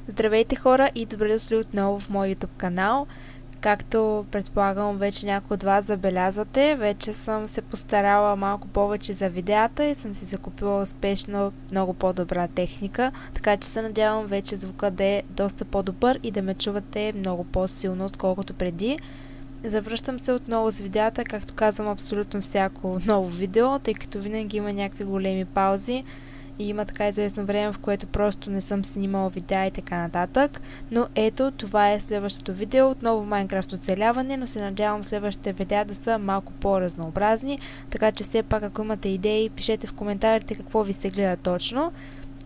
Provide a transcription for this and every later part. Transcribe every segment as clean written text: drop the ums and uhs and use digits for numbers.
Здравейте хора и добре дошли отново в мой YouTube канал. Както предполагам вече някои от вас забелязвате, вече съм се постарала малко повече за видеята и съм си закупила успешно много по-добра техника, така че се надявам вече звука да е доста по-добър и да ме чувате много по-силно, отколкото преди. Завръщам се отново с видеята, както казвам абсолютно всяко ново видео, тъй като винаги има някакви големи паузи и има така известно време, в което просто не съм снимала видеа и така нататък. Но ето, това е следващото видео, отново Майнкрафт оцеляване, но се надявам следващите видеа да са малко по-разнообразни, така че все пак ако имате идеи, пишете в коментарите какво ви се гледа точно.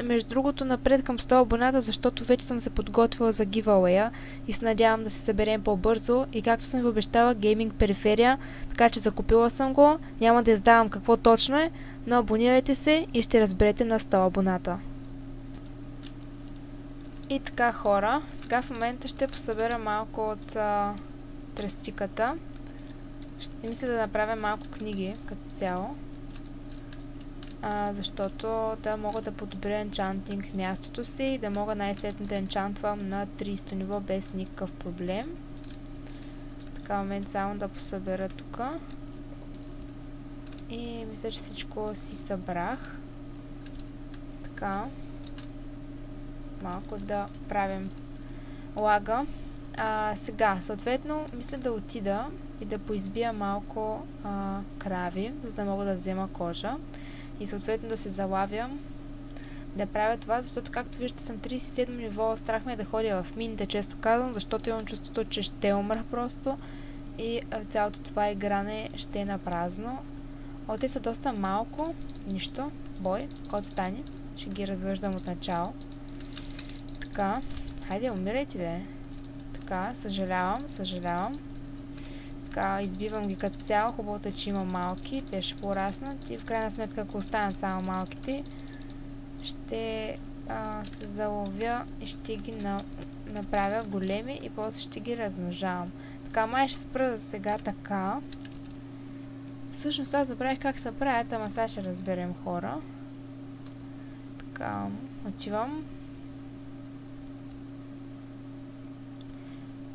Между другото, напред към 100 абоната, защото вече съм се подготвила за giveaway и се надявам да се съберем по-бързо. И както съм ви обещала, гейминг периферия, така че закупила съм го. Няма да издавам какво точно е, но абонирайте се и ще разберете на 100 абоната. И така, хора, сега в момента ще посъбера малко от тръстиката. Ще мисля да направя малко книги като цяло. Защото да мога да подобря енчантинг мястото си и да мога най-сетне да енчантвам на 30 ниво без никакъв проблем. Така, момент само да посъбера тук. И мисля, че всичко си събрах. Така. Малко да правим лага. Сега, съответно, мисля да отида и да поизбия малко крави, за да мога да взема кожа. И съответно да се залавям, да правя това, защото както виждате съм 37 ниво, страх ме е да ходя в мините, често казвам, защото имам чувството, че ще умра просто и цялото това игране ще е на празно. Те са доста малко, нищо, бой, код стане, ще ги развъждам от начало. Така, хайде умирайте де. Така, съжалявам. Така, избивам ги като цяло. Хубавото е, че има малки. Те ще пораснат и в крайна сметка, ако останат само малките, ще се заловя и ще ги направя големи и после ще ги размножавам. Така, май ще спра за сега така. Всъщност аз забравих как се правят, ама сега ще разберем, хора. Така, отивам.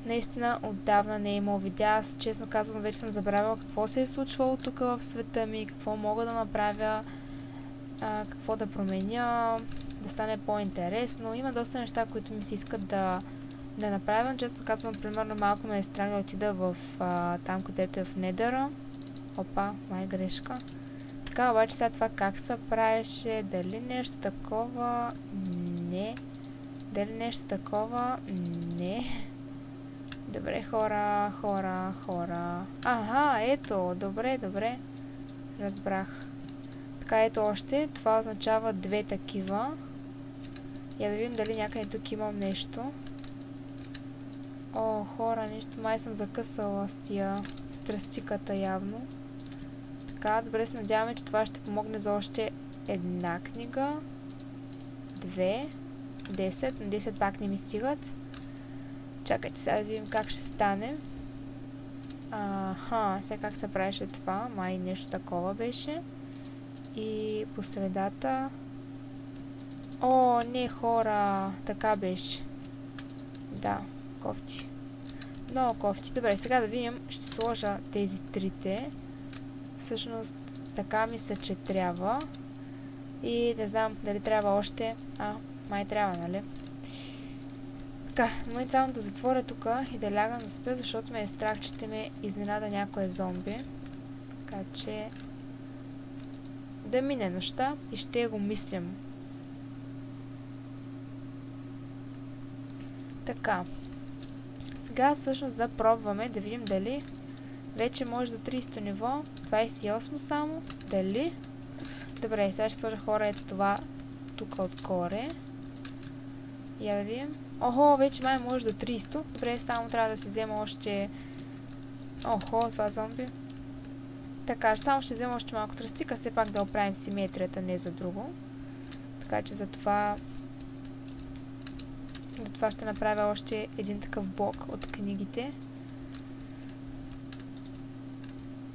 Наистина отдавна не е имал видеа. Аз честно казвам вече съм забравила какво се е случвало тук в света ми, какво мога да направя, какво да променя, да стане по-интересно. Има доста неща, които ми се искат да направя. Често казвам, примерно малко ме е страх да отида в там, където е в Недъра. Опа, май грешка. Така, обаче сега това как се правеше, дали нещо такова? Не. Дали нещо такова? Не. Добре, хора. Аха, ето, добре. Разбрах. Така, ето още. Това означава 2 такива. Я да видим дали някъде тук имам нещо. О, хора, нещо май съм закъсала с тия тръстиката явно. Така, добре, се надяваме, че това ще помогне за още една книга. 2. 10. На 10 пак не ми стигат. Чакайте сега да видим как ще стане. Сега как се правеше това? Май нещо такова беше. И по средата... О, не, хора! Така беше. Да, кофти. Много кофти. Добре, сега да видим. Ще сложа тези трите. Всъщност, така мисля, че трябва. И не знам дали трябва още. Май трябва, нали? Така, момент само да затворя тук и да лягам да спя, защото ме е страх, че ще ме изненада някое зомби. Така че да мине нощта и ще го мислям. Така. Сега всъщност да пробваме, да видим дали вече може до 30 ниво, 28 само, дали. Добре, сега ще сложа, хора, ето това тук отгоре. Я да видим. Охо, вече май може до 300. Добре, само трябва да се взема още... Охо, това зомби. Така, само ще взема още малко тръстика, все пак да оправим симетрията, не за друго. Така че за това ще направя още един такъв блок от книгите.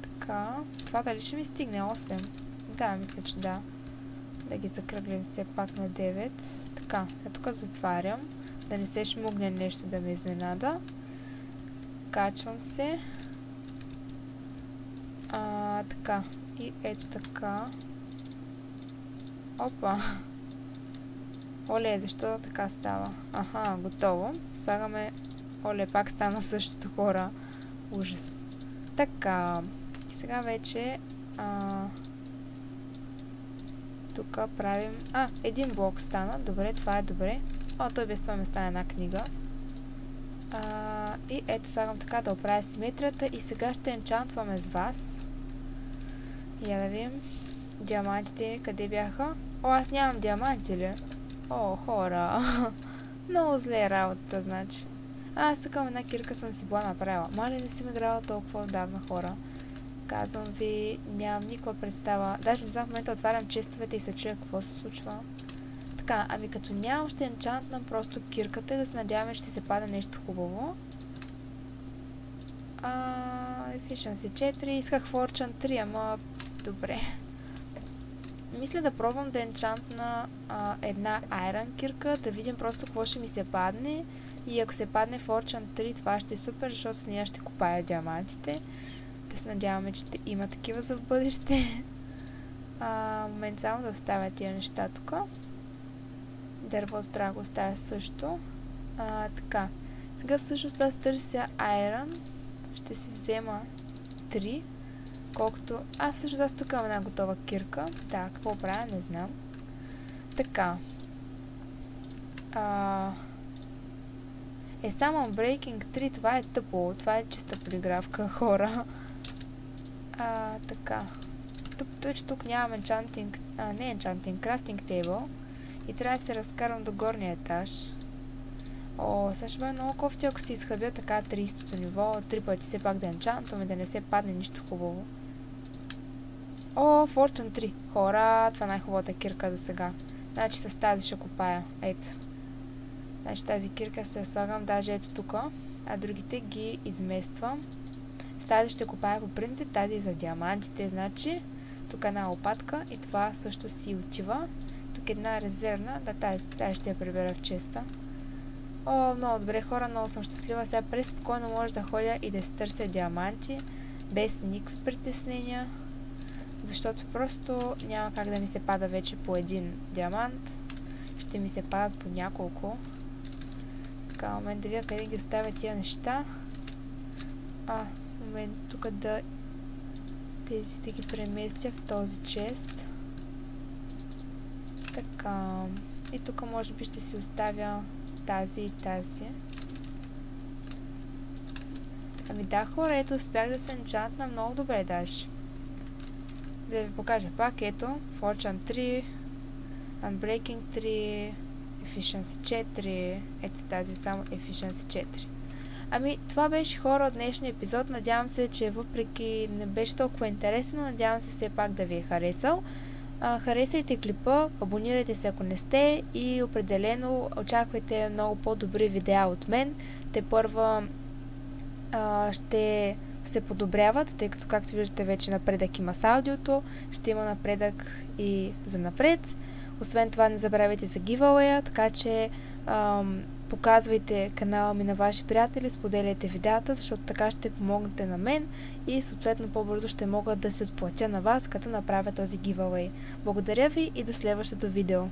Така, това дали ще ми стигне 8? Да, мисля, че да. Да ги закръглим все пак на 9. Така, тук затварям. да не се шмугне нещо да ме изненада. Качвам се. Така. И ето така. Опа! Оле, защо така става? Аха, готово. Слагаме... Оле, пак стана същото, хора. Ужас. Така. И сега вече... тук правим... един блок стана. Добре, това е добре. Той без това ми стана една книга. И ето слагам така да оправя симетрията. И сега ще енчантваме с вас. Я да видим. Диамантите къде бяха? Аз нямам диаманти ли? Хора. Много зле е работата, значи. Аз такава една кирка съм си била направила. Мали не съм играла толкова отдавна, хора. Казвам ви, нямам никаква представа. Даже не знам, в момента отварям честовете и се чуя какво се случва. Така, като нямам, ще енчантнам просто кирката и да се надяваме, ще се паде нещо хубаво. Efficiency 4. Исках Fortune 3, ама добре. Мисля да пробвам да енчантна една Iron кирка, да видим просто какво ще ми се падне. И ако се падне Fortune 3, това ще е супер, защото с нея ще копая диамантите. Да се надяваме, че ще има такива за в бъдеще. Момент само да оставя тия неща тук. Дървото трябва да го оставя също. Така. Сега всъщност аз търся Iron. Ще си взема 3. Колкото... всъщност аз тук имам една готова кирка. Да, какво правя, не знам. Така. Само Breaking 3, това е тъпо. Това е чиста подигравка, хора. Така. Тъпото е, че тук нямам enchanting... не enchanting, crafting table. И трябва да се разкарвам до горния етаж. Сега ще бъде много кофти, ако си изхъбя така 30-то ниво. 3 пъти все пак да енчантвам и да не се падне нищо хубаво. Fortune 3. Хора, това е най-хубавата кирка до сега. Значи с тази ще копая. Ето. Значи тази кирка се слагам даже ето тук. А другите ги измествам. С тази ще копая по принцип. Тази е за диамантите. Значи тук една лопатка и това също си отива. Тук една резервна. Да, тази ще я прибера в честа. Много добре, хора, много съм щастлива. Сега преспокойно може да ходя и да се търся диаманти. Без никакви притеснения. Защото просто няма как да ми се пада вече по един диамант. Ще ми се падат по няколко. Така, момент да видя къде ги оставя тия неща. Момент тук да тези да ги преместя в този чест. Така. И тук може би ще си оставя тази и тази. Да, хора, ето успях да се енчантна много добре даже. Да ви покажа пак, ето, Fortune 3, Unbreaking 3, Efficiency 4, ето тази е само Efficiency 4. Това беше, хора, от днешния епизод. Надявам се, че въпреки не беше толкова интересно, надявам се все пак да ви е харесал. Харесайте клипа, абонирайте се ако не сте и определено очаквайте много по-добри видеа от мен. Те първа ще се подобряват, тъй като както виждате вече напредък има с аудиото, ще има напредък и за напред. Освен това не забравяйте за giveaway, така че показвайте канала ми на ваши приятели, споделяйте видеята, защото така ще помогнете на мен и съответно по-бързо ще мога да се отплатя на вас, като направя този giveaway. Благодаря ви и до следващото видео!